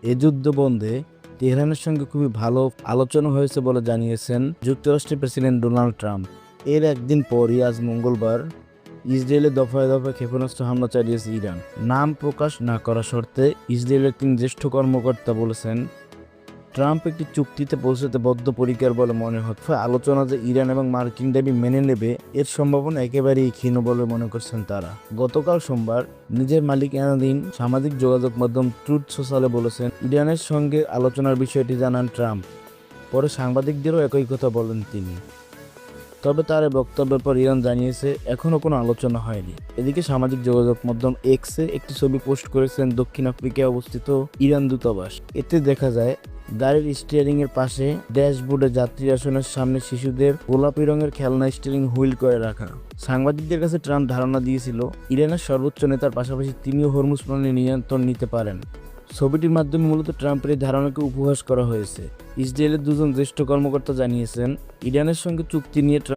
এ যুদ্ধ বন্ধে তেহরানের সঙ্গে খুবই ভালো আলোচনা হয়েছে বলে জানিয়েছেন যুক্তরাষ্ট্রের প্রেসিডেন্ট ডোনাল্ড ট্রাম্প। এর একদিন পরই আজ মঙ্গলবার ইসরায়েলে দফায় দফায় ক্ষেপণাস্ত্র হামলা চালিয়েছে ইরান। নাম প্রকাশ না করা শর্তে ইসরায়েলের একজন জ্যেষ্ঠ কর্মকর্তা বলেছেন, ট্রাম্প একটি চুক্তিতে পৌঁছাতে বদ্ধপরিকর বলে মনে হচ্ছে। আলোচনা যে ইরান এবং মার্কিন দাবি মেনে নেবে এর সম্ভাবনা একেবারেই ক্ষীণ বলে মনে করছেন তারা। গতকাল সোমবার নিজের মালিকানাধীন সামাজিক যোগাযোগ মাধ্যম ট্রুথ সোশ্যালে বলেছেন, ইরানের সঙ্গে আলোচনার বিষয়টি জানান ট্রাম্প। পরে সাংবাদিকদেরও একই কথা বলেন তিনি। তবে তার বক্তব্যের পর ইরান জানিয়েছে এখনও কোনো আলোচনা হয়নি। এদিকে সামাজিক যোগাযোগ মাধ্যম এক্সে একটি ছবি পোস্ট করেছেন দক্ষিণ আফ্রিকায় অবস্থিত ইরান দূতাবাস। এতে দেখা যায় গাড়ির স্টিয়ারিং এর পাশে ড্যাশবোর্ডে যাত্রী আসনের সামনে শিশুদের গোলাপি রঙের খেলনা স্টিয়ারিং হুইল করে রাখা। সাংবাদিকদের কাছে ট্রাম্প ধারণা দিয়েছিল ইরানের সর্বোচ্চ নেতার পাশাপাশি তিনিও হরমুজ প্রণালী নিয়ন্ত্রণ নিতে পারেন। ছবিটির মাধ্যমে মূলত ট্রাম্পের এই ধারণাকে উপহাস করা হয়েছে। ইসরায়েলের দুজন জ্যেষ্ঠ কর্মকর্তা জানিয়েছেন, ইরানের সঙ্গে চুক্তি নিয়ে